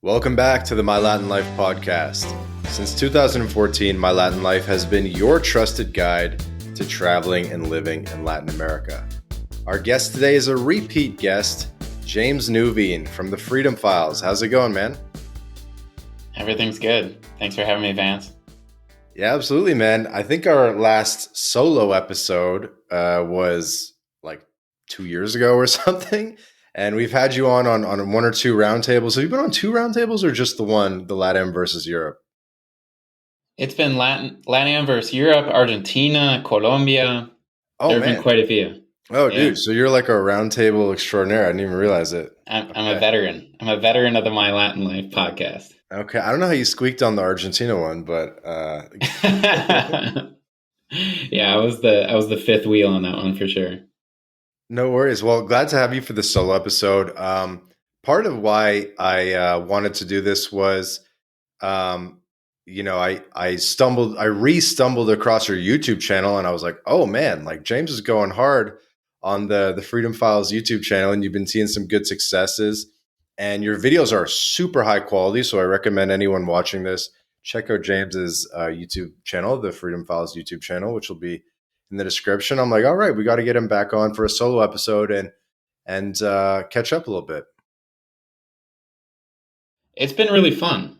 Welcome back to the MyLatinLife Podcast. Since 2014, MyLatinLife has been your trusted guide to traveling and living in Latin America. Our guest today is a repeat guest, James Nuveen from the Freedom Files. How's it going, man? Everything's good. Thanks for having me, Vance. Yeah, absolutely, man. I think our last solo episode was like 2 years ago or something. And we've had you on one or two roundtables. Have you been on two roundtables or just the one, the LATAM versus Europe? It's been LATAM versus Europe, Argentina, Colombia. There have been quite a few. Oh, yeah. Dude. So you're like a roundtable extraordinaire. I didn't even realize it. I'm a veteran. I'm a veteran of the MyLatinLife podcast. Okay. I don't know how you squeaked on the Argentina one, but yeah, I was the fifth wheel on that one for sure. No worries. Well, glad to have you for the solo episode. Part of why I wanted to do this was, I re-stumbled across your YouTube channel, and I was like, oh man, like James is going hard on the Freedom Files YouTube channel, and you've been seeing some good successes, and your videos are super high quality. So I recommend anyone watching this check out James's YouTube channel, the Freedom Files YouTube channel, which will be in the description. I'm like, all right, we got to get him back on for a solo episode and catch up a little bit. It's been really fun.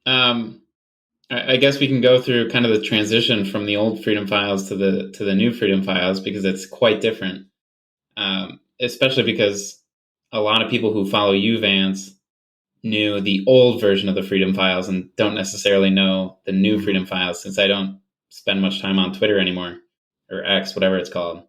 I guess we can go through kind of the transition from the old Freedom Files to the new Freedom Files, because it's quite different. Especially because a lot of people who follow you, Vance, knew the old version of the Freedom Files and don't necessarily know the new Freedom Files, since I don't spend much time on Twitter anymore. Or X, whatever it's called.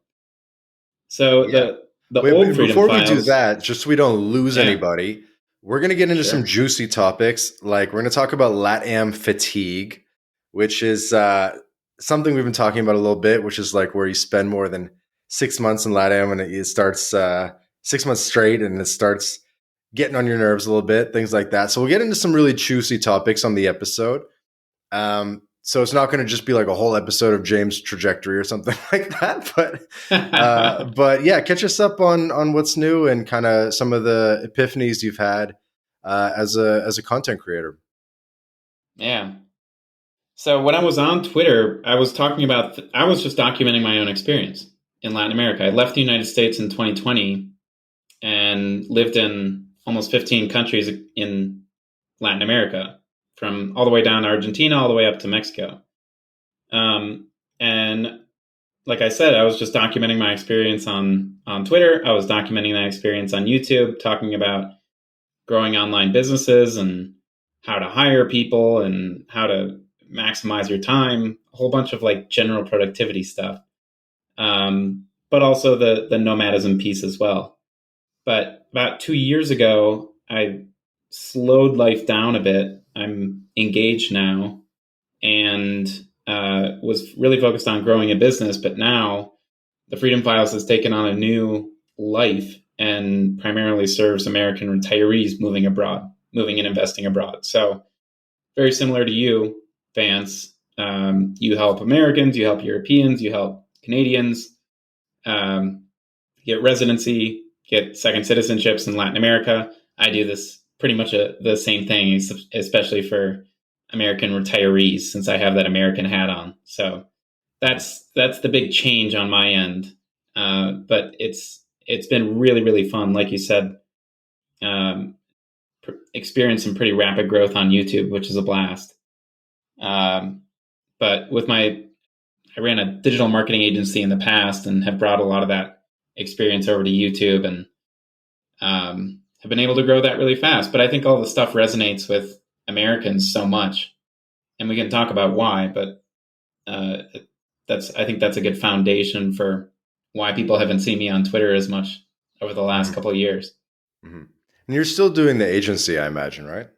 So yeah. the old Freedom before Files, we do that, just so we don't lose anybody, we're going to get into some juicy topics. Like we're going to talk about LATAM fatigue, which is something we've been talking about a little bit, which is like where you spend more than 6 months in LATAM and it starts 6 months straight and it starts getting on your nerves a little bit, things like that. So we'll get into some really juicy topics on the episode. So it's not going to just be like a whole episode of James' trajectory or something like that. But yeah, catch us up on what's new and kind of some of the epiphanies you've had as a content creator. Yeah. So when I was on Twitter, I was talking about, I was just documenting my own experience in Latin America. I left the United States in 2020 and lived in almost 15 countries in Latin America, from all the way down to Argentina, all the way up to Mexico. And like I said, I was just documenting my experience on Twitter. I was documenting that experience on YouTube, talking about growing online businesses and how to hire people and how to maximize your time, a whole bunch of like general productivity stuff. But also the nomadism piece as well. But about 2 years ago, I slowed life down a bit. I'm engaged now and was really focused on growing a business. But now the Freedom Files has taken on a new life and primarily serves American retirees moving and investing abroad. So very similar to you, Vance. You help Americans, you help Europeans, you help Canadians get residency, get second citizenships in Latin America. I do this pretty much the same thing, especially for American retirees, since I have that American hat on. So that's the big change on my end. But it's been really, really fun. Like you said, experienced some pretty rapid growth on YouTube, which is a blast. But I ran a digital marketing agency in the past and have brought a lot of that experience over to YouTube and have been able to grow that really fast. But I think all the stuff resonates with Americans so much, and we can talk about why, but I think that's a good foundation for why people haven't seen me on Twitter as much over the last couple of years. Mm-hmm. And you're still doing the agency, I imagine, right?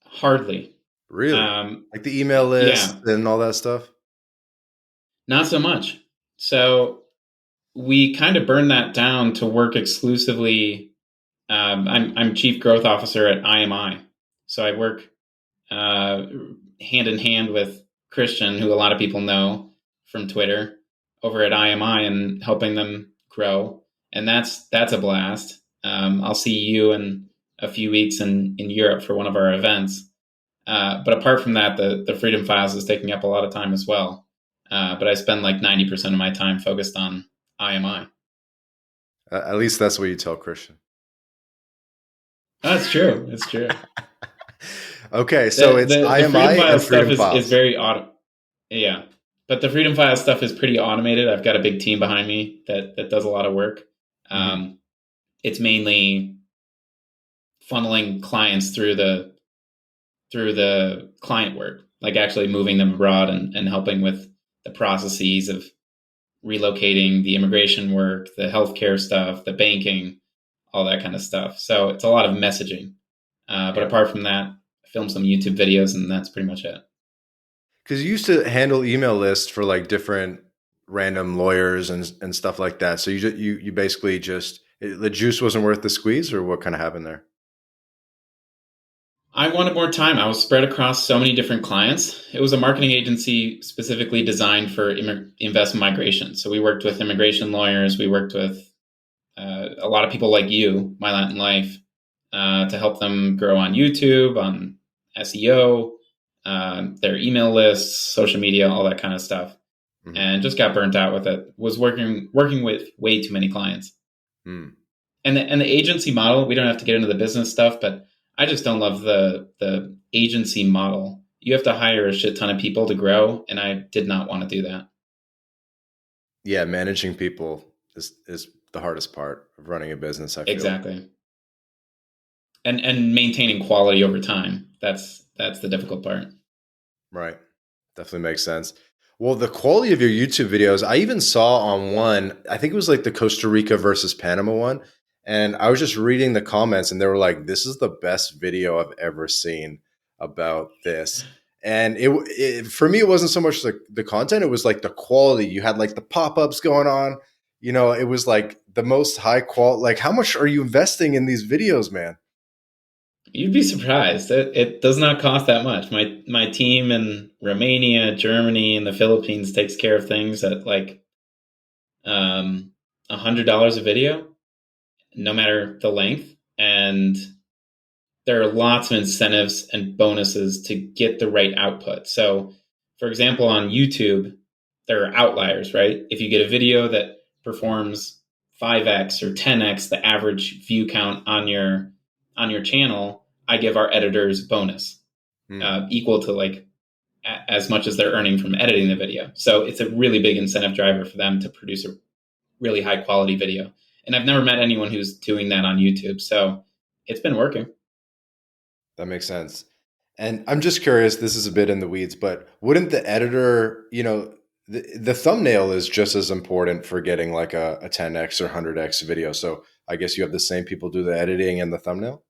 Hardly. Really? Like the email list and all that stuff? Not so much. So we kind of burned that down to work exclusively. I'm chief growth officer at IMI. So I work hand in hand with Christian, who a lot of people know from Twitter, over at IMI and helping them grow. And that's a blast. I'll see you and a few weeks in Europe for one of our events. But apart from that, the Freedom Files is taking up a lot of time as well. But I spend like 90% of my time focused on IMI. At least that's what you tell Christian. That's true. It's true. Okay, so it's IMI and Freedom stuff Files. Is very yeah. But the Freedom Files stuff is pretty automated. I've got a big team behind me that does a lot of work. Mm-hmm. It's mainly funneling clients through the client work, like actually moving them abroad and helping with the processes of relocating, the immigration work, the healthcare stuff, the banking, all that kind of stuff. So it's a lot of messaging. But apart from that, I film some YouTube videos, and that's pretty much it. Because you used to handle email lists for like different random lawyers and stuff like that. So you basically just the juice wasn't worth the squeeze, or what kind of happened there? I wanted more time. I was spread across so many different clients. It was a marketing agency specifically designed for investment migration. So we worked with immigration lawyers. We worked with a lot of people like you, MyLatinLife, to help them grow on YouTube, on SEO, their email lists, social media, all that kind of stuff. Mm-hmm. And just got burnt out with it. Was working with way too many clients. Mm. And the agency model, we don't have to get into the business stuff, but I just don't love the agency model. You have to hire a shit ton of people to grow, and I did not want to do that. Yeah, managing people is the hardest part of running a business, I feel. Exactly. And maintaining quality over time. That's the difficult part. Right. Definitely makes sense. Well, the quality of your YouTube videos, I even saw on one, I think it was like the Costa Rica versus Panama one. And I was just reading the comments and they were like, this is the best video I've ever seen about this. And it for me, it wasn't so much like the content, it was like the quality. You had like the pop-ups going on. You know, it was like the most high quality. Like, how much are you investing in these videos, man? You'd be surprised. It does not cost that much. My team in Romania, Germany, and the Philippines takes care of things at like $100 a video, no matter the length. And there are lots of incentives and bonuses to get the right output. So, for example, on YouTube, there are outliers, right? If you get a video that performs 5x or 10x the average view count on your channel, I give our editors bonus equal to like as much as they're earning from editing the video. So it's a really big incentive driver for them to produce a really high quality video. And I've never met anyone who's doing that on YouTube. So it's been working. That makes sense. And I'm just curious, this is a bit in the weeds, but wouldn't the editor, you know, the thumbnail is just as important for getting like a 10x or 100x video. So I guess you have the same people do the editing and the thumbnail?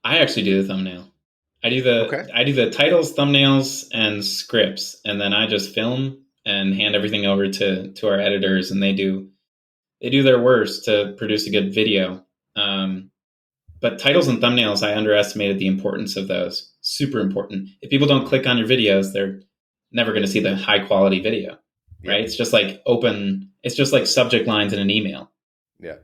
I actually do the thumbnail. I do the titles, thumbnails, and scripts, and then I just film and hand everything over to our editors, and they do their worst to produce a good video. But titles and thumbnails, I underestimated the importance of those. Super important. If people don't click on your videos, they're never going to see the high quality video, right? It's just like it's just like subject lines in an email. Yeah.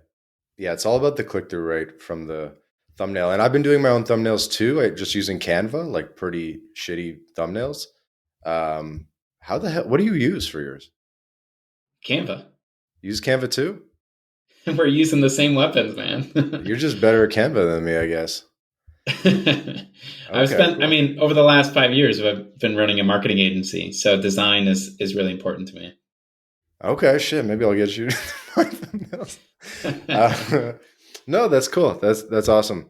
Yeah. It's all about the click-through rate from the thumbnail. And I've been doing my own thumbnails too. Just using Canva, like pretty shitty thumbnails. How the hell, what do you use for yours? Canva. You use Canva too? We're using the same weapons, man. You're just better at Canva than me, I guess. I mean, over the last 5 years, I've been running a marketing agency. So design is really important to me. Okay, shit. Maybe I'll get you my thumbnails. No, that's cool. That's awesome.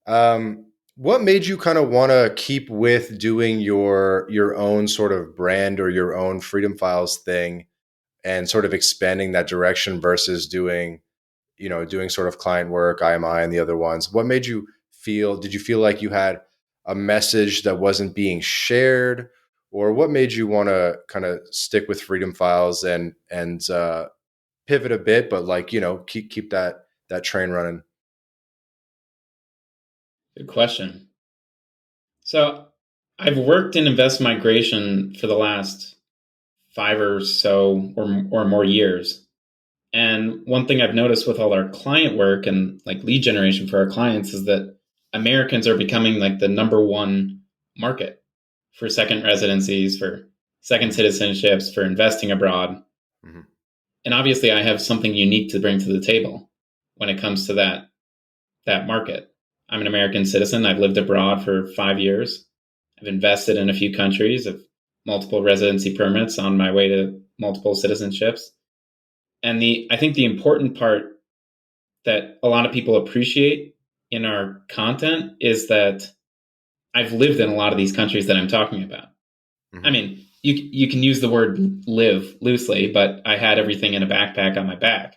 What made you kind of want to keep with doing your own sort of brand or your own Freedom Files thing and sort of expanding that direction versus doing sort of client work, IMI and the other ones? What made you did you feel like you had a message that wasn't being shared, or what made you want to kind of stick with Freedom Files and pivot a bit, but like, keep that train running? Good question. So I've worked in investment migration for the last 5 or so or more years. And one thing I've noticed with all our client work and like lead generation for our clients is that Americans are becoming like the number one market for second residencies, for second citizenships, for investing abroad. Mm-hmm. And obviously I have something unique to bring to the table when it comes to that market. I'm an American citizen. I've lived abroad for 5 years. I've invested in a few countries, of multiple residency permits on my way to multiple citizenships. And I think the important part that a lot of people appreciate in our content is that I've lived in a lot of these countries that I'm talking about. Mm-hmm. I mean, you can use the word live loosely, but I had everything in a backpack on my back,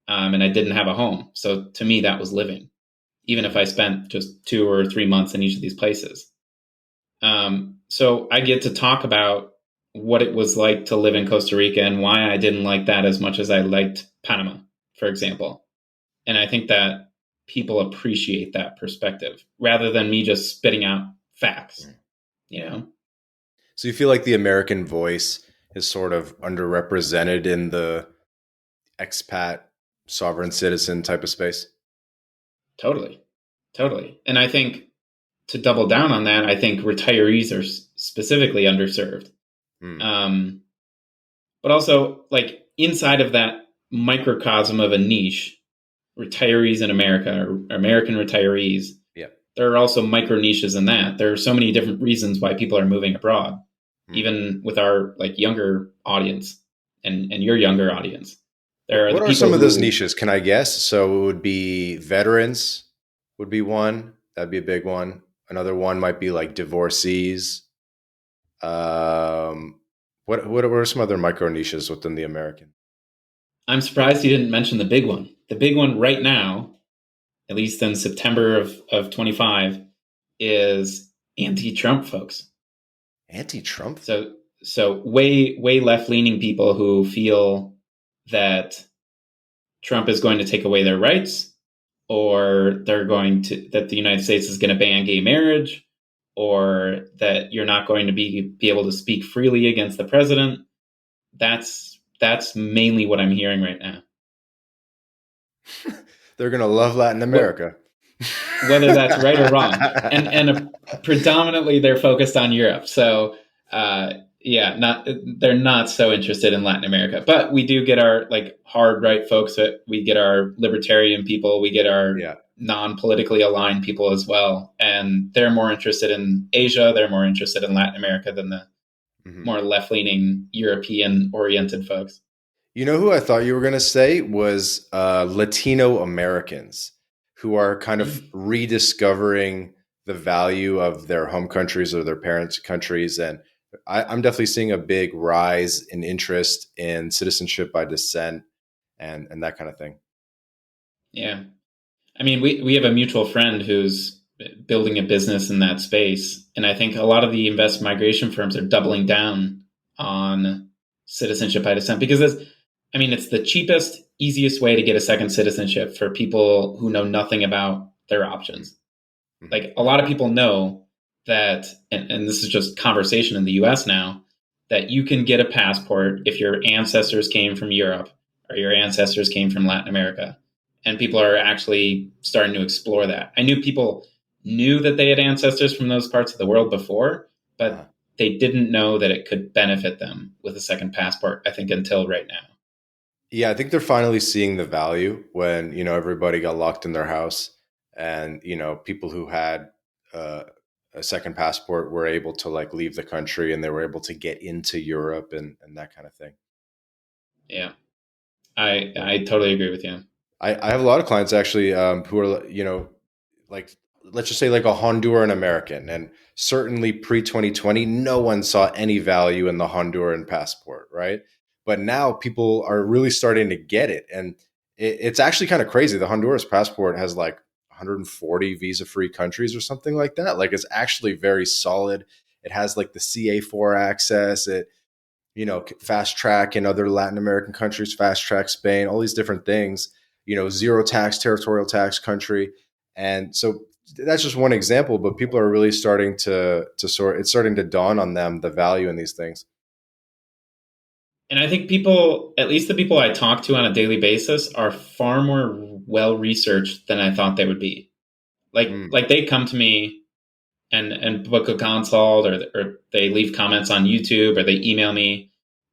and I didn't have a home. So to me, that was living, even if I spent just 2 or 3 months in each of these places. So I get to talk about what it was like to live in Costa Rica and why I didn't like that as much as I liked Panama, for example. And I think that people appreciate that perspective rather than me just spitting out facts, you know? So you feel like the American voice is sort of underrepresented in the expat sovereign citizen type of space? Totally. Totally. And I think to double down on that, I think retirees are specifically underserved. But also, like, inside of that microcosm of a niche, retirees in America or American retirees, yeah, there are also micro niches in that. There are so many different reasons why people are moving abroad, even with our like younger audience and your younger audience. There are what the are people some of who, those niches? Can I guess? So it would be veterans would be one. That'd be a big one. Another one might be like divorcees. What are some other micro niches within the American? I'm surprised you didn't mention the big one. The big one right now, at least in September of 25, is anti-Trump folks. Anti-Trump? So way left-leaning people who feel that Trump is going to take away their rights, or that the United States is going to ban gay marriage, or that you're not going to be able to speak freely against the president. That's mainly what I'm hearing right now. They're going to love Latin America. Whether that's right or wrong. And predominantly they're focused on Europe. So they're not so interested in Latin America. But we do get our like hard right folks. We get our libertarian people. We get our non-politically aligned people as well. And they're more interested in Asia. They're more interested in Latin America than the more left-leaning European-oriented folks. You know who I thought you were going to say was Latino Americans, who are kind of rediscovering the value of their home countries or their parents' countries. And I'm definitely seeing a big rise in interest in citizenship by descent and that kind of thing. Yeah. I mean, we have a mutual friend who's building a business in that space. And I think a lot of the investment migration firms are doubling down on citizenship by descent because it's the cheapest, easiest way to get a second citizenship for people who know nothing about their options. Like a lot of people know that, and this is just conversation in the US now, that you can get a passport if your ancestors came from Europe or your ancestors came from Latin America. And people are actually starting to explore that. I knew people knew that they had ancestors from those parts of the world before, but they didn't know that it could benefit them with a second passport, I think, until right now. Yeah, I think they're finally seeing the value when, everybody got locked in their house and, people who had a second passport were able to like leave the country and they were able to get into Europe and that kind of thing. Yeah, I totally agree with you. I have a lot of clients actually who are, like, let's just say like a Honduran American. And certainly pre-2020, no one saw any value in the Honduran passport, right? But now people are really starting to get it. And it's actually kind of crazy. The Honduras passport has like 140 visa-free countries or something like that. Like it's actually very solid. It has like the CA4 access. It, fast track in other Latin American countries, fast track Spain, all these different things, zero tax, territorial tax country. And so that's just one example, but people are really starting it's starting to dawn on them, the value in these things. And I think people, at least the people I talk to on a daily basis, are far more well researched than I thought they would be. Like they come to me and book a consult, or they leave comments on YouTube, or they email me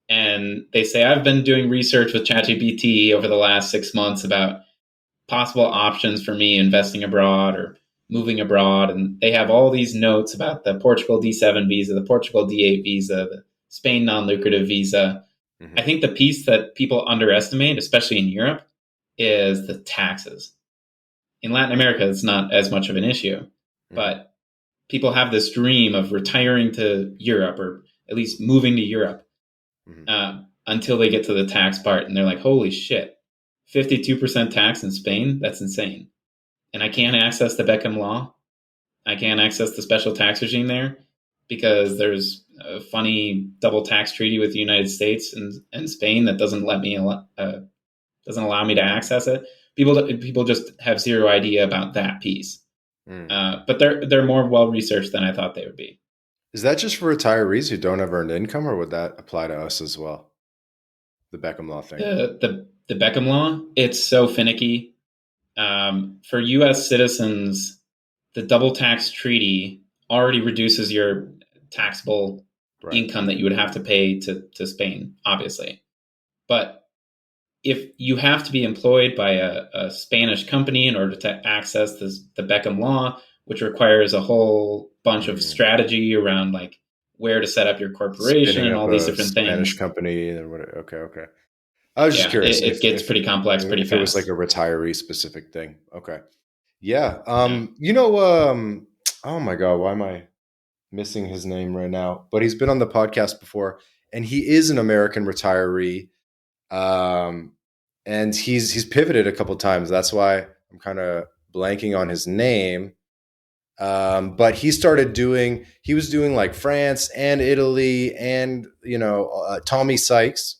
and they say, I've been doing research with ChatGPT over the last 6 months about possible options for me investing abroad or moving abroad. And they have all these notes about the Portugal D7 visa, the Portugal D8 visa, the Spain non-lucrative visa. Mm-hmm. I think the piece that people underestimate, especially in Europe, is the taxes. In Latin America, it's not as much of an issue, but people have this dream of retiring to Europe, or at least moving to Europe, until they get to the tax part. And they're like, holy shit, 52% tax in Spain? That's insane. And I can't access the Beckham law. I can't access the special tax regime there because there's a funny double tax treaty with the United States and Spain that doesn't let me doesn't allow me to access it. People just have zero idea about that piece. But they're more well researched than I thought they would be. Is that just for retirees who don't have earned income, or would that apply to us as well? The Beckham law thing. The Beckham law, it's so finicky. For U.S. citizens, the double tax treaty already reduces your taxable income that you would have to pay to Spain, obviously. But if you have to be employed by a Spanish company in order to access the Beckham law, which requires a whole bunch of strategy around like where to set up your corporation and all these different things. Spanish company or whatever. Okay. I was just curious. It gets pretty complex pretty fast. If it was like a retiree specific thing. Okay. Yeah. Oh my God, why am I missing his name right now? But he's been on the podcast before, and he is an American retiree. And he's pivoted a couple times. That's why I'm kind of blanking on his name. But he was doing like France and Italy and, Tommy Sykes,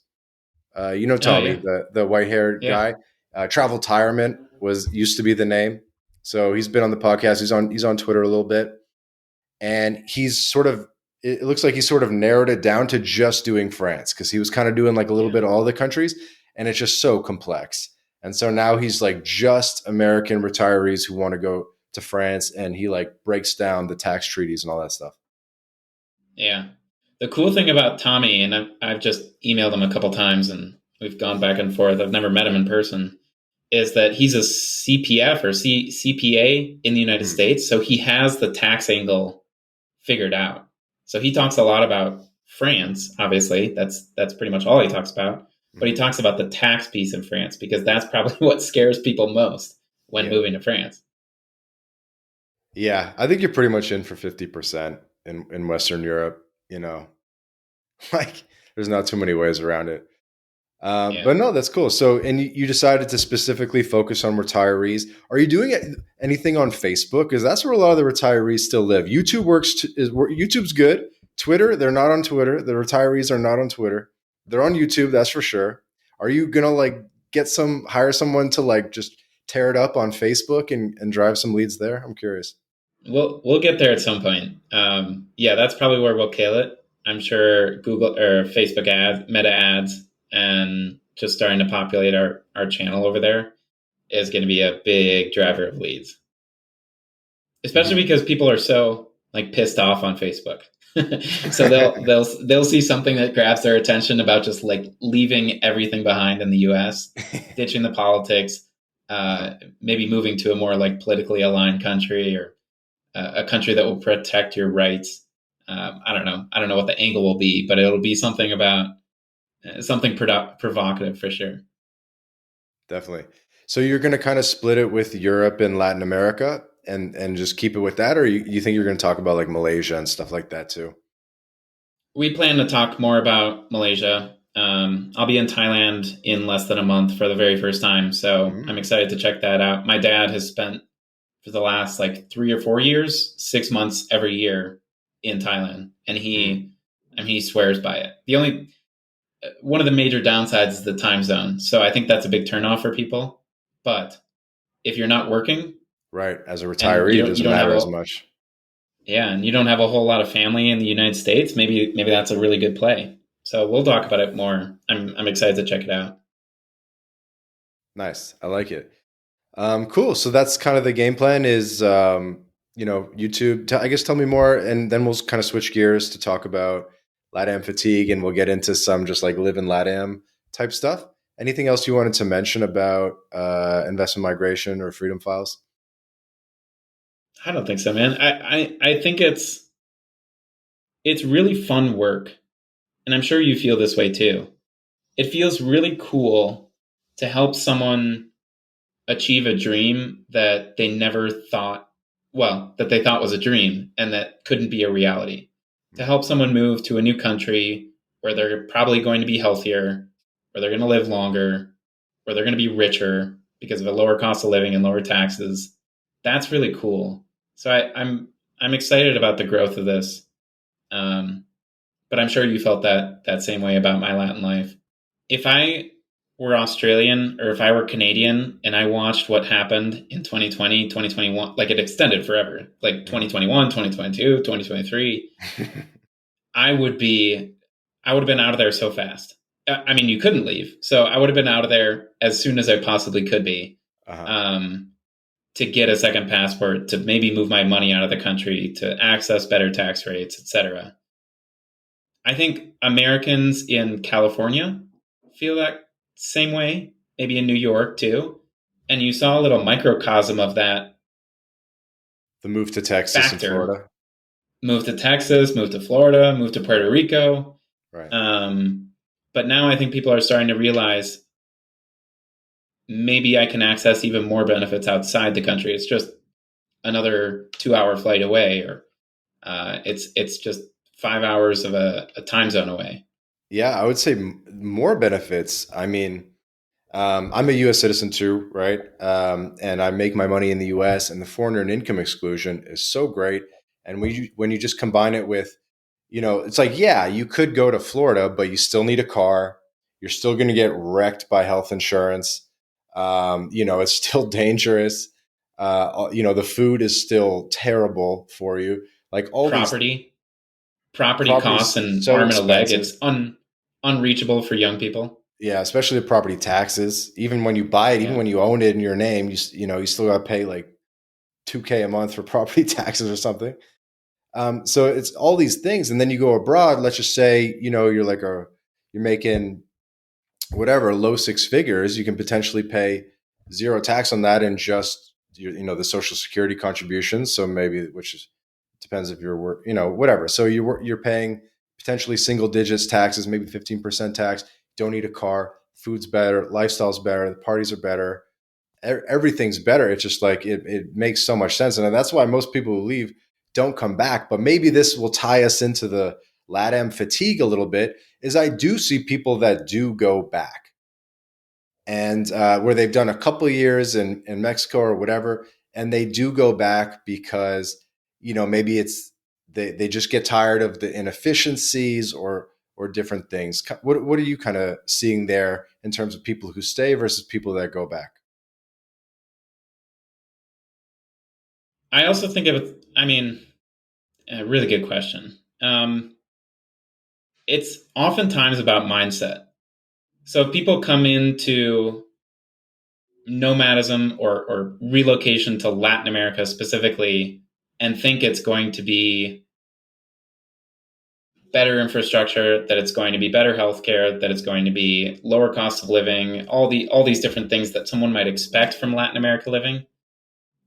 Tommy, the white haired guy, Travel Tirement used to be the name. So he's been on the podcast. He's on Twitter a little bit, and it looks like he sort of narrowed it down to just doing France, because he was kind of doing like a little bit of all the countries, and it's just so complex. And so now he's like just American retirees who want to go to France, and he like breaks down the tax treaties and all that stuff. Yeah. The cool thing about Tommy, and I've just emailed him a couple times and we've gone back and forth, I've never met him in person, is that he's a CPF or CPA in the United States. So he has the tax angle figured out. So he talks a lot about France, obviously. That's pretty much all he talks about. But he talks about the tax piece in France, because that's probably what scares people most when moving to France. Yeah, I think you're pretty much in for 50% in Western Europe, like there's not too many ways around it. But no, that's cool. So, and you decided to specifically focus on retirees. Are you doing anything on Facebook? Because that's where a lot of the retirees still live. YouTube YouTube's good. Twitter, they're not on Twitter. The retirees are not on Twitter. They're on YouTube, that's for sure. Are you gonna like hire someone to like just tear it up on Facebook and drive some leads there? I'm curious. We'll get there at some point. That's probably where we'll kill it. I'm sure Google or Facebook meta ads, and just starting to populate our channel over there is going to be a big driver of leads. Especially because people are so like pissed off on Facebook. So they'll see something that grabs their attention about just like leaving everything behind in the US, ditching the politics, maybe moving to a more like politically aligned country, or a country that will protect your rights. I don't know what the angle will be, but it'll be something about something provocative for sure. Definitely. So you're going to kind of split it with Europe and Latin America and just keep it with that? Or you think you're going to talk about like Malaysia and stuff like that too? We plan to talk more about Malaysia. I'll be in Thailand in less than a month for the very first time. So I'm excited to check that out. My dad has spent for the last like 3 or 4 years, 6 months every year in Thailand. And he swears by it. One of the major downsides is the time zone. So I think that's a big turnoff for people. But if you're not working, right, as a retiree, it doesn't matter as much. Yeah, and you don't have a whole lot of family in the United States, maybe that's a really good play. So we'll talk about it more. I'm excited to check it out. Nice. I like it. Cool. So that's kind of the game plan is, YouTube. I guess tell me more, and then we'll kind of switch gears to talk about LATAM fatigue, and we'll get into some just like live in LATAM type stuff. Anything else you wanted to mention about investment migration or freedom files? I don't think so, man. I think it's really fun work, and I'm sure you feel this way too. It feels really cool to help someone achieve a dream that they never thought, well, that they thought was a dream and that couldn't be a reality. To help someone move to a new country where they're probably going to be healthier, where they're going to live longer, where they're going to be richer because of a lower cost of living and lower taxes. That's really cool. So I'm excited about the growth of this. Um, but I'm sure you felt that same way about MyLatinLife. If I were Australian or if I were Canadian and I watched what happened in 2020, 2021, like it extended forever, like 2021, 2022, 2023, I would have been out of there so fast. I mean, you couldn't leave. So I would have been out of there as soon as I possibly could be. Um, to get a second passport, to maybe move my money out of the country, to access better tax rates, etc. I think Americans in California feel that same way, maybe in New York too. And you saw a little microcosm of that The move to Texas and factor. Florida. Move to Texas, move to Florida, move to Puerto Rico. Right. But now I think people are starting to realize maybe I can access even more benefits outside the country. It's just another 2-hour flight away, or it's just 5 hours of a time zone away. Yeah, I would say more benefits. I mean, I'm a U.S. citizen too, right? And I make my money in the U.S. and the foreigner and income exclusion is so great. And when you just combine it with, it's like, yeah, you could go to Florida, but you still need a car. You're still going to get wrecked by health insurance. It's still dangerous. The food is still terrible for you. Like all these property costs properties, and so arm and a leg. expensive. It's unreachable for young people. Yeah, especially the property taxes. Even when you buy it, even Yeah, when you own it in your name, you still got to pay like 2K a month for property taxes or something. So it's all these things, and then you go abroad. Let's just say you're making whatever low six figures. You can potentially pay zero tax on that, and just the Social Security contributions. So maybe depends if you're whatever. So you're paying potentially single digits taxes, maybe 15% tax. Don't need a car. Food's better. Lifestyle's better. The parties are better. Everything's better. It's just like it makes so much sense, and that's why most people who leave don't come back. But maybe this will tie us into the LATAM fatigue a little bit. Is I do see people that do go back, and where they've done a couple of years in Mexico or whatever, and they do go back because maybe they just get tired of the inefficiencies or different things. What are you kind of seeing there in terms of people who stay versus people that go back? I also think of it. I mean, a really good question. It's oftentimes about mindset. So if people come into nomadism or relocation to Latin America specifically and think it's going to be better infrastructure, that it's going to be better healthcare, that it's going to be lower cost of living, all these different things that someone might expect from Latin America living,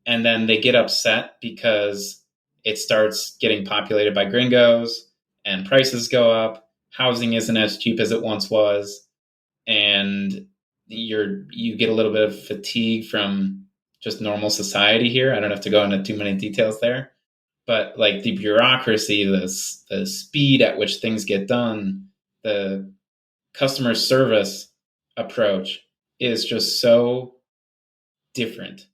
and then they get upset because it starts getting populated by gringos and prices go up, housing isn't as cheap as it once was, and you get a little bit of fatigue from just normal society here. I don't have to go into too many details there, but like the bureaucracy, the speed at which things get done, the customer service approach is just so different,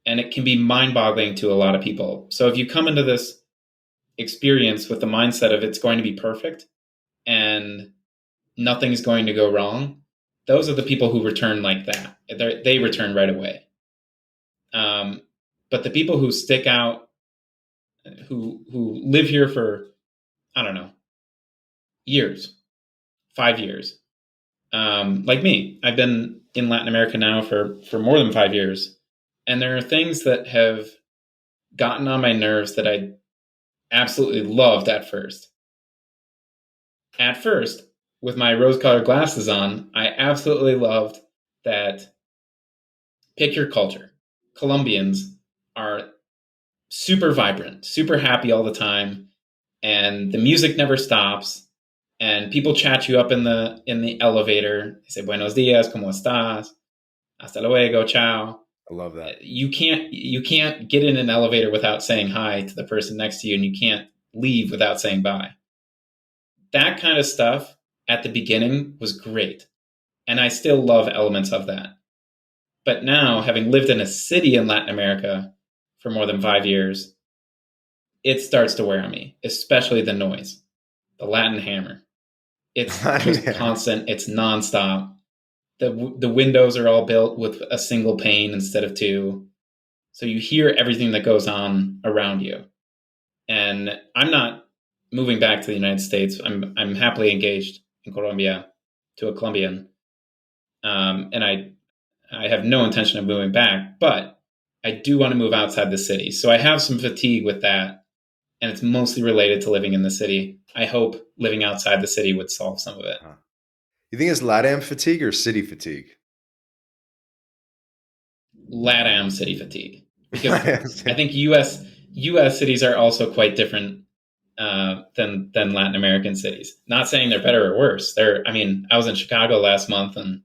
and it can be mind-boggling to a lot of people. So if you come into this experience with the mindset of it's going to be perfect and nothing's going to go wrong, those are the people who return like that. They return right away. But the people who stick out, who live here for, I don't know, years, 5 years. Like me, I've been in Latin America now for more than 5 years. And there are things that have gotten on my nerves that I absolutely loved at first. At first, with my rose-colored glasses on, I absolutely loved that. Pick your culture. Colombians are super vibrant, super happy all the time, and the music never stops. And people chat you up in the elevator. They say "Buenos días, cómo estás? Hasta luego, ciao." I love that. You can't get in an elevator without saying hi to the person next to you, and you can't leave without saying bye. That kind of stuff at the beginning was great, and I still love elements of that. But now, having lived in a city in Latin America for more than 5 years, it starts to wear on me, especially the noise, the Latin hammer. It's just constant. It's nonstop. The windows are all built with a single pane instead of two. So you hear everything that goes on around you. And I'm not moving back to the United States. I'm happily engaged in Colombia to a Colombian. And I have no intention of moving back, but I do want to move outside the city. So I have some fatigue with that, and it's mostly related to living in the city. I hope living outside the city would solve some of it. You think it's LATAM fatigue or city fatigue? LATAM city fatigue. Because I think US cities are also quite different than Latin American cities. Not saying they're better or worse. I was in Chicago last month and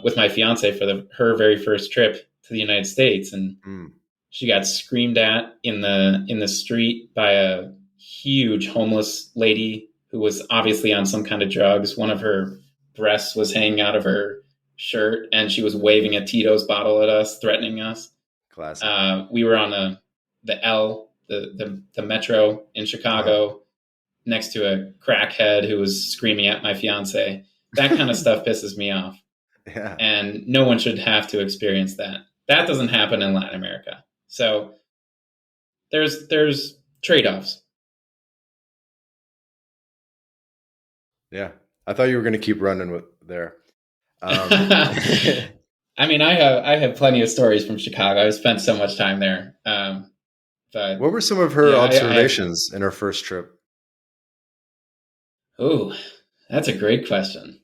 with my fiance for her very first trip to the United States, and she got screamed at in the street by a huge homeless lady who was obviously on some kind of drugs. One of her breasts was hanging out of her shirt, and she was waving a Tito's bottle at us, threatening us. Classic. We were on the metro in Chicago next to a crackhead who was screaming at my fiance. That kind of stuff pisses me off. Yeah. And no one should have to experience that. That doesn't happen in Latin America. So there's trade-offs. Yeah. I thought you were going to keep running with there. I have plenty of stories from Chicago. I've spent so much time there. But what were some of her observations in her first trip? Oh, that's a great question.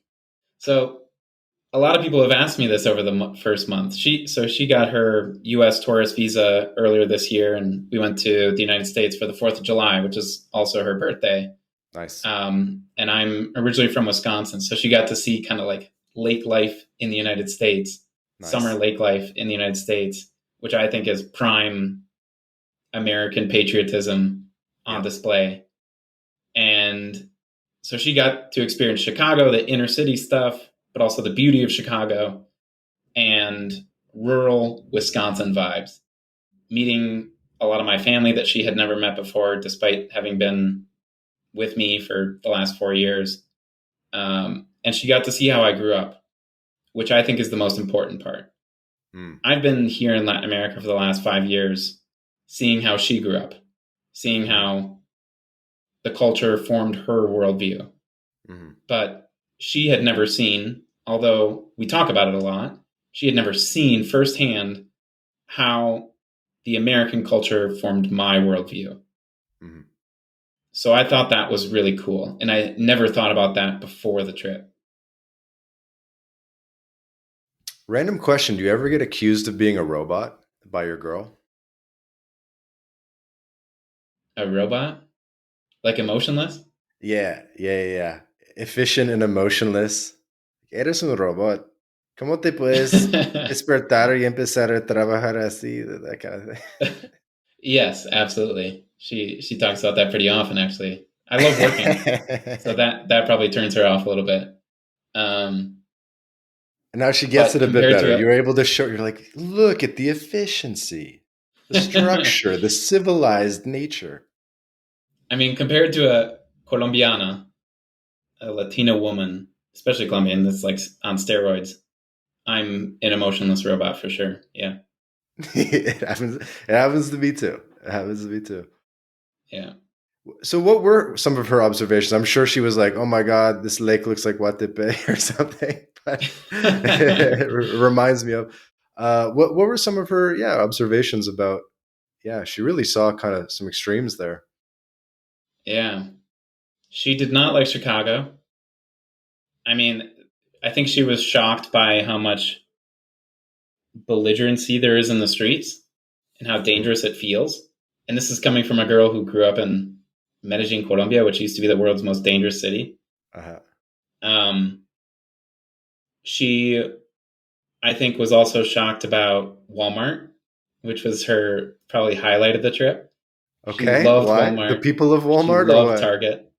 So a lot of people have asked me this over the first month. She got her U.S. tourist visa earlier this year, and we went to the United States for the 4th of July, which is also her birthday. Nice. And I'm originally from Wisconsin, so she got to see kind of like lake life in the United States, summer lake life in the United States, which I think is prime American patriotism on display. And so she got to experience Chicago, the inner city stuff, but also the beauty of Chicago and rural Wisconsin vibes. Meeting a lot of my family that she had never met before, despite having been with me for the last 4 years. And she got to see how I grew up, which I think is the most important part. I've been here in Latin America for the last 5 years, seeing how she grew up, seeing how the culture formed her worldview. But she had never seen, although we talk about it a lot, she had never seen firsthand how the American culture formed my worldview. So I thought that was really cool. And I never thought about that before the trip. Random question. Do you ever get accused of being a robot by your girl? A robot? Like emotionless? Yeah. Efficient and emotionless. Eres un robot. ¿Cómo te puedes despertar y empezar a trabajar así? That kind of thing. Yes, absolutely. She talks about that pretty often, actually. I love working. So that probably turns her off a little bit. And now she gets it a bit better. You're able to show, you're like, look at the efficiency, the structure, the civilized nature. I mean, compared to a Colombiana, a Latina woman, especially Colombian, that's like on steroids, I'm an emotionless robot for sure. Yeah. It happens to me too. Yeah. So what were some of her observations? I'm sure she was like, "Oh my God, this lake looks like Guatepe" or something. But it reminds me of what were some of her observations about? Yeah, she really saw kind of some extremes there. Yeah. She did not like Chicago. I mean, I think she was shocked by how much belligerency there is in the streets and how Hmm. dangerous it feels. And this is coming from a girl who grew up in Medellin, Colombia, which used to be the world's most dangerous city. Uh-huh. Um, she, I think, was also shocked about Walmart, which was her probably highlight of the trip. She Okay, loved why the Walmart. people of She Walmart or loved what? Target.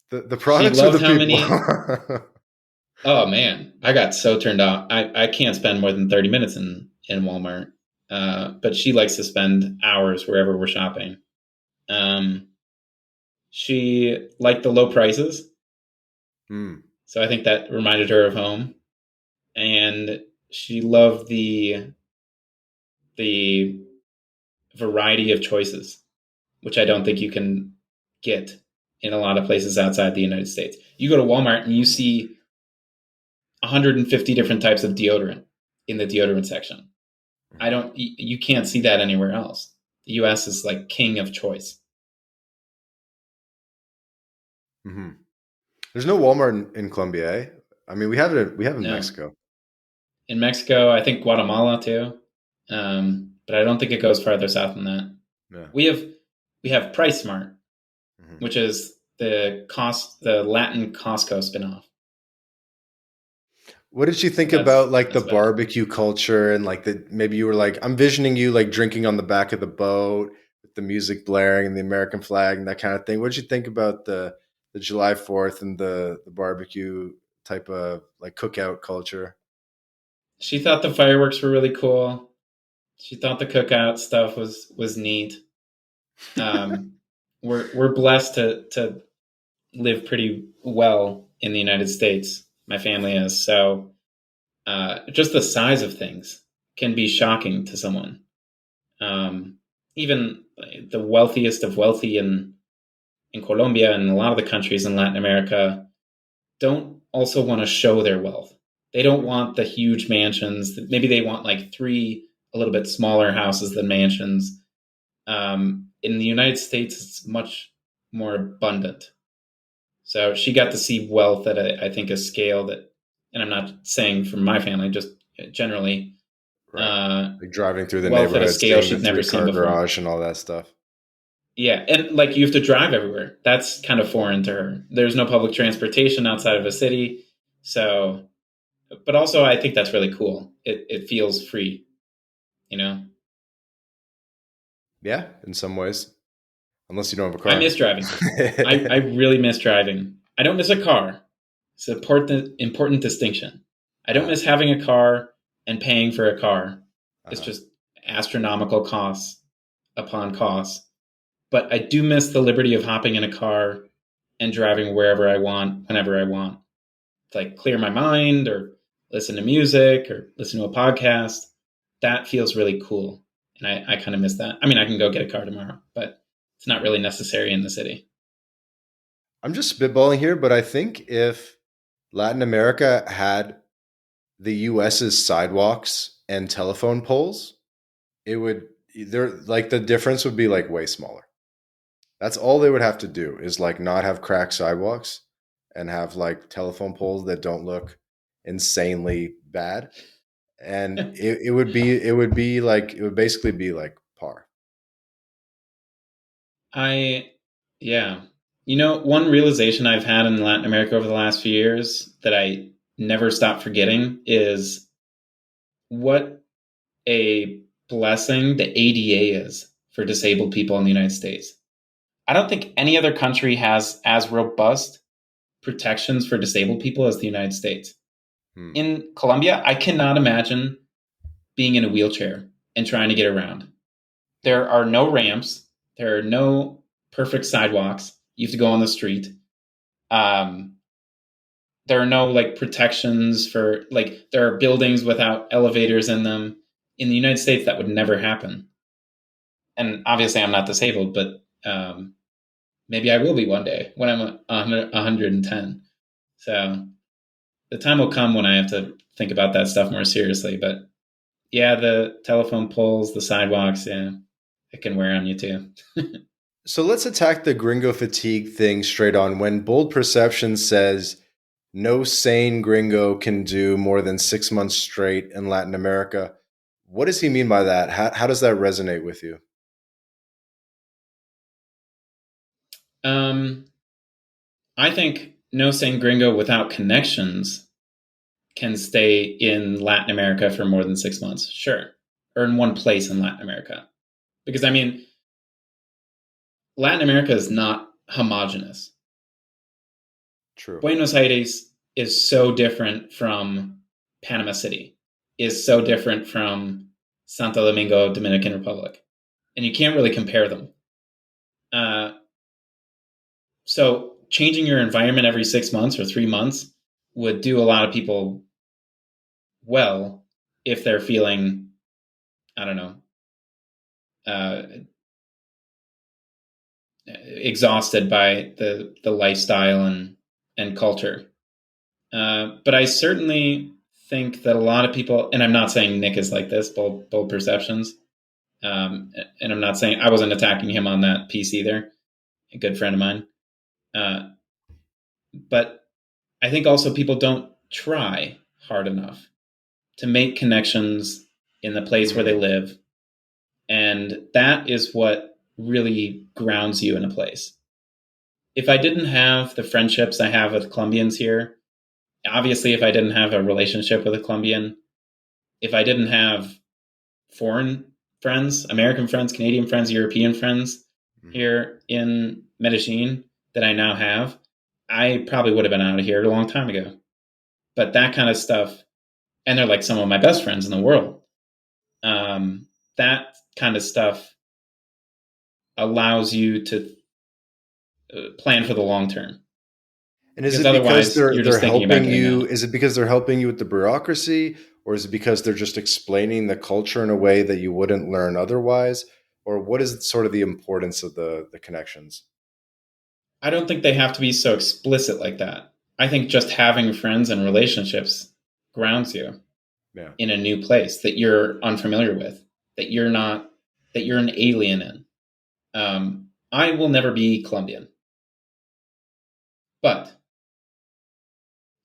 The She products or the loved how people? many. Oh man, I got so turned off. I can't spend more than 30 minutes in Walmart. But she likes to spend hours wherever we're shopping. Um, she liked the low prices, Hmm. so I think that reminded her of home. And she loved the variety of choices, which I don't think you can get in a lot of places outside the United States. You go to Walmart and you see 150 different types of deodorant in the deodorant section. I don't. You can't see that anywhere else. The U.S. is like king of choice. Hmm. There's no Walmart in Colombia, eh? I mean, we have in No, Mexico. in Mexico, I think Guatemala too, but I don't think it goes farther south than that. Yeah. We have we have Price Smart, Hmm. which is the Latin Costco spinoff. What did you think That's about like the that's about it. barbecue culture and like the maybe you were like I'm visioning you like drinking on the back of the boat with the music blaring and the American flag and that kind of thing. What did you think about the July 4th and the barbecue type of like cookout culture? She thought the fireworks were really cool. She thought the cookout stuff was neat. Um, we're blessed to live pretty well in the United States. My family is so. Just the size of things can be shocking to someone. Um, Even the wealthiest of wealthy in Colombia and a lot of the countries in Latin America don't also want to show their wealth. They don't want the huge mansions. Maybe they want like three a little bit smaller houses than mansions. In the United States, it's much more abundant. So she got to see wealth at I think a scale that, and I'm not saying from my family, just generally, Right. uh, Like driving through the wealth at a neighborhood, scale seeing the she's never three seen car before. garage and all that stuff. Yeah, and like you have to drive everywhere. That's kind of foreign to her. There's no public transportation outside of a city, so. But also, I think that's really cool. It feels free, you know. Yeah, in some ways, unless you don't have a I car. miss driving. I really miss driving. I don't miss a car. It's an important distinction. I don't uh, miss having a car and paying for a car. It's uh, just astronomical costs upon costs. But I do miss the liberty of hopping in a car and driving wherever I want, whenever I want. To like clear my mind or listen to music or listen to a podcast. That feels really cool. And I kind of miss that. I mean, I can go get a car tomorrow, but it's not really necessary in the city. I'm just spitballing here, but I think if Latin America had the US's sidewalks and telephone poles, it would there like the difference would be like way smaller. That's all they would have to do is like not have cracked sidewalks and have like telephone poles that don't look insanely bad. And it would basically be like par. I, yeah. You know, one realization I've had in Latin America over the last few years that I never stop forgetting is what a blessing the ADA is for disabled people in the United States. I don't think any other country has as robust protections for disabled people as the United States. Hmm. In Colombia, I cannot imagine being in a wheelchair and trying to get around. There are no ramps. There are no perfect sidewalks. You have to go on the street. Um, there are no like protections for like there are buildings without elevators in them. In the United States, that would never happen. And obviously, I'm not disabled, but maybe I will be one day when I'm 110. So the time will come when I have to think about that stuff more seriously. But yeah, the telephone poles, the sidewalks, yeah, it can wear on you too. So let's attack the gringo fatigue thing straight on. When Bold Perception says no sane gringo can do more than 6 months straight in Latin America, what does he mean by that? How does that resonate with you? Um, I think no sane gringo without connections can stay in Latin America for more than 6 months, sure, or in one place in Latin America. Because I mean, Latin America is not homogenous. True. Buenos Aires is so different from Panama City, is so different from Santo Domingo, Dominican Republic, and you can't really compare them. So changing your environment every 6 months or 3 months would do a lot of people well if they're feeling, I don't know, uh, exhausted by the lifestyle and culture. But I certainly think that a lot of people, and I'm not saying Nick is like this, bold perceptions. And I'm not saying I wasn't attacking him on that piece either. A good friend of mine. Uh, but I think also people don't try hard enough to make connections in the place where they live. And that is what really grounds you in a place. If I didn't have the friendships I have with Colombians here, obviously, if I didn't have a relationship with a Colombian, if I didn't have foreign friends, American friends, Canadian friends, European friends here in Medellin that I now have, I probably would have been out of here a long time ago. But that kind of stuff, and they're like some of my best friends in the world. That kind of stuff allows you to plan for the long term. And is Because it because otherwise, you're they're just thinking about helping getting you? out. Is it because they're helping you with the bureaucracy, or is it because they're just explaining the culture in a way that you wouldn't learn otherwise? Or what is sort of the importance of the connections? I don't think they have to be so explicit like that. I think just having friends and relationships grounds you Yeah. in a new place that you're unfamiliar with, that you're not, that you're an alien in. I will never be Colombian, but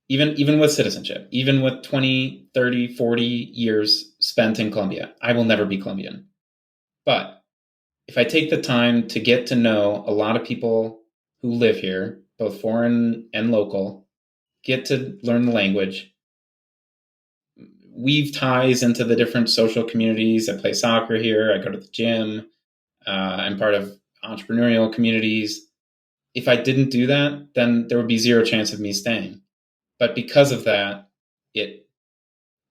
even with citizenship, even with 20, 30, 40 years spent in Colombia, I will never be Colombian. But if I take the time to get to know a lot of people who live here, both foreign and local, get to learn the language, weave ties into the different social communities. I play soccer here. I go to the gym. I'm part of entrepreneurial communities. If I didn't do that, then there would be zero chance of me staying. But because of that, it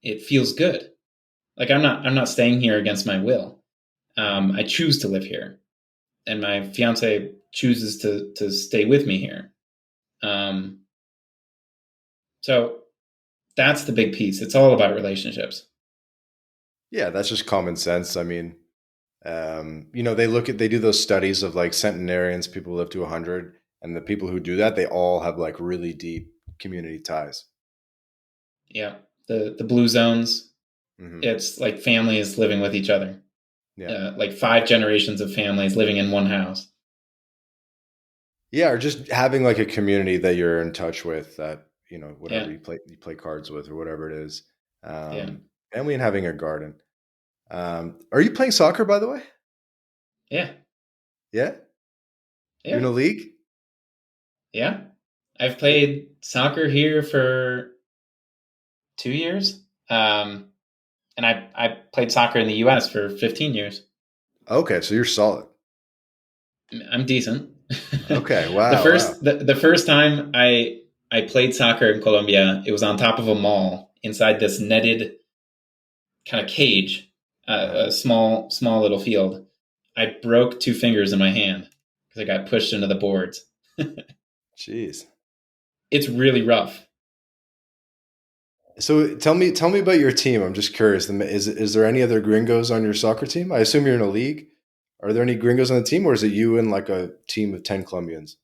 it feels good. Like I'm not staying here against my will. I choose to live here, and my fiance chooses to stay with me here. Um, so that's the big piece. It's all about relationships. Yeah, that's just common sense. I mean, they do those studies of like centenarians, people who live to 100, and the people who do that, they all have like really deep community ties. Yeah, the blue zones. Hmm. It's like families living with each other. Yeah. Like 5 generations of families living in one house. Yeah, or just having like a community that you're in touch with that, whatever Yeah, you play cards with or whatever it is. yeah, Family and having a garden. Are you playing soccer, by the way? yeah, Yeah? You're in yeah, a league? yeah. I've played soccer here for 2 years, and I played soccer in the U.S. for 15 years. Okay, so you're solid. I'm decent. Okay, the wow, wow. first the first time I played soccer in Colombia, it was on top of a mall inside this netted kind of cage, Uh-huh. a small little field. I broke 2 fingers in my hand because I got pushed into the boards. Jeez. It's really rough. So tell me about your team. I'm just curious. Is there any other gringos on your soccer team? I assume you're in a league. Are there any gringos on the team, or is it you and like a team of 10 Colombians?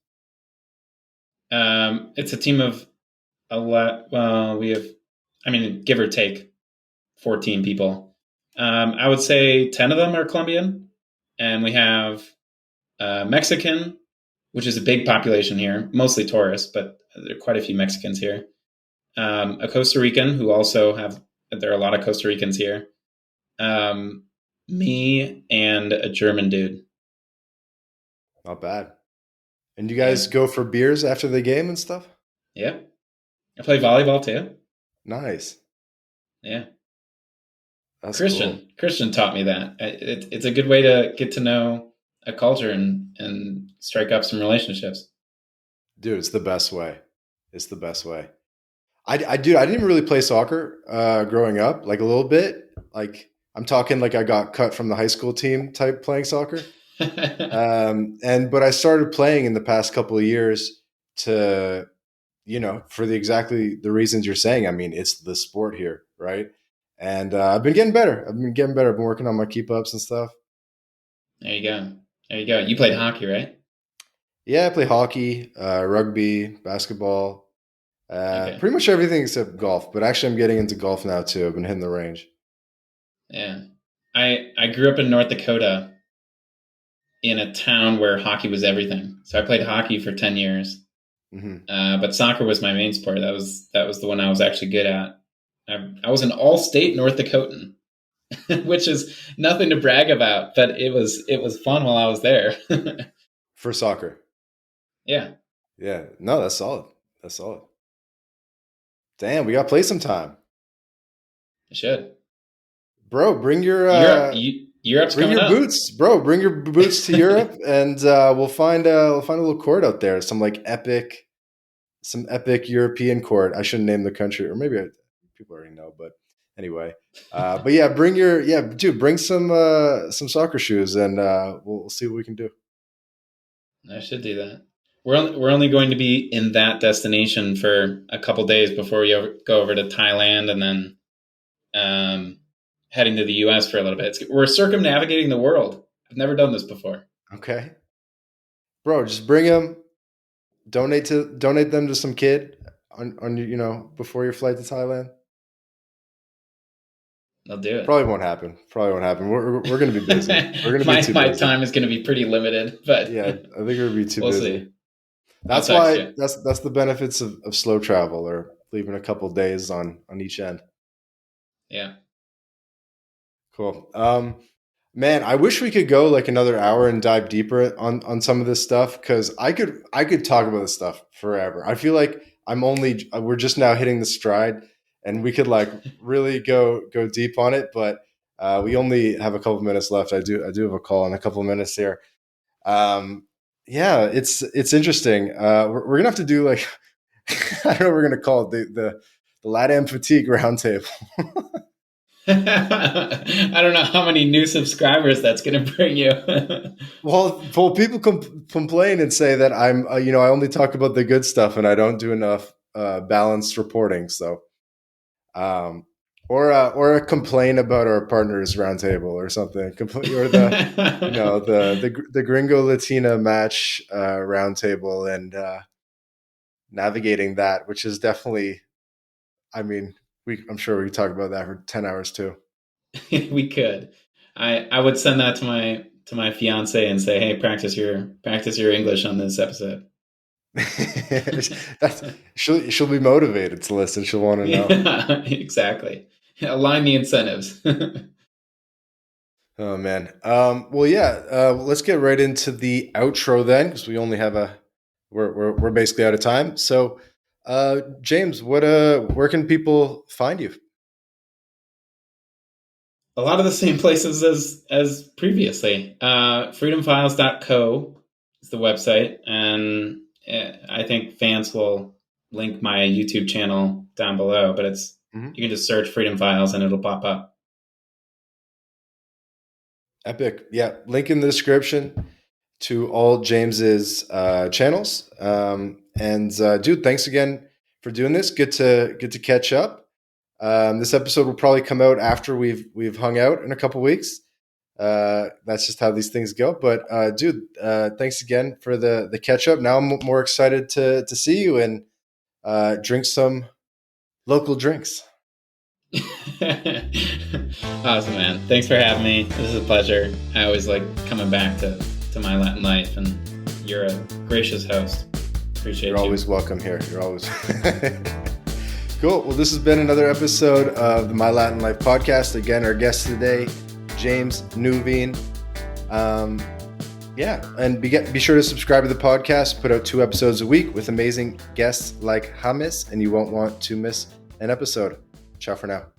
It's a team of a lot. Well, we have, I mean, give or take, 14 people. I would say 10 of them are Colombian, and we have Mexican, which is a big population here, mostly tourists, but there are quite a few Mexicans here. A Costa Rican who also have, there are a lot of Costa Ricans here. Me and a German dude. Not bad. And you Yeah. guys go for beers after the game and stuff? Yeah. I play volleyball too. Nice. Yeah. That's cool. Christian taught me that. It's a good way to get to know a culture and strike up some relationships. Dude, it's the best way. It's the best way. I didn't really play soccer growing up, like a little bit. Like I'm talking like I got cut from the high school team type playing soccer. But I started playing in the past couple of years to, for exactly the reasons you're saying. I mean, it's the sport here, right? And I've been getting better. I've been working on my keep ups and stuff. There you go. There you go. You played hockey, right? Yeah, I play hockey, rugby, basketball, Okay. pretty much everything except golf. But actually, I'm getting into golf now too. I've been hitting the range. Yeah. I grew up in North Dakota in a town where hockey was everything. So I played hockey for 10 years. Mm-hmm. But soccer was my main sport. That was the one I was actually good at. I was an all-state North Dakotan, which is nothing to brag about, but it was fun while I was there. For soccer. Yeah. Yeah. No, that's solid. That's solid. Damn, we got to play sometime. I should. Bro, bring your Europe's bring coming your up. boots, bro. Bring your boots to Europe, and we'll find a little court out there. Some epic European court. I shouldn't name the country, or maybe people already know. But anyway, but yeah, bring some soccer shoes, and we'll see what we can do. I should do that. We're only going to be in that destination for a couple days before we go over to Thailand and then heading to the U.S. for a little bit. We're circumnavigating the world. I've never done this before. Okay, bro, just bring them. Donate them to some kid on before your flight to Thailand. I'll do it. Probably won't happen. We're going to be busy. We're going to be too busy. My time is going to be pretty limited, but yeah, I think we're going to be too busy. See. That's why that's the benefits of slow travel, or leaving a couple of days on each end. Yeah. Cool. Man, I wish we could go like another hour and dive deeper on some of this stuff, because I could talk about this stuff forever. I feel like we're just now hitting the stride, and we could like really go deep on it, but we only have a couple of minutes left. I do have a call in a couple of minutes here. Yeah, it's interesting. We're gonna have to do like I don't know what we're gonna call it, the LatAm fatigue roundtable. I don't know how many new subscribers that's going to bring you. well, people complain and say that I'm, I only talk about the good stuff and I don't do enough balanced reporting. So, or complain about our partners roundtable or something, or the Gringo Latina match roundtable, and navigating that, which is definitely, I mean, I'm sure we could talk about that for 10 hours too. We could. I would send that to my fiance and say, hey, practice your English on this episode. She'll be motivated to listen. She'll want to know. Yeah, exactly. Align the incentives. Oh man. Well, yeah. Let's get right into the outro then, because we only have we're basically out of time. So, James, where can people find you? A lot of the same places as previously. Freedomfiles.co is the website, and I think fans will link my YouTube channel down below, but you can just search Freedom Files and it'll pop up. Epic. Yeah. Link in the description to all James's channels. Dude, thanks again for doing this. Good to catch up. This episode will probably come out after we've hung out in a couple weeks. That's just how these things go. But dude, thanks again for the catch up. Now I'm more excited to see you and drink some local drinks. Awesome, man. Thanks for having me. This is a pleasure. I always like coming back to My Latin Life, and you're a gracious host. Appreciate you. You're always welcome here. You're always cool. Well, this has been another episode of the My Latin Life Podcast. Again, our guest today, James Nuveen. And be sure to subscribe to the podcast. Put out 2 episodes a week with amazing guests like James, and you won't want to miss an episode. Ciao for now.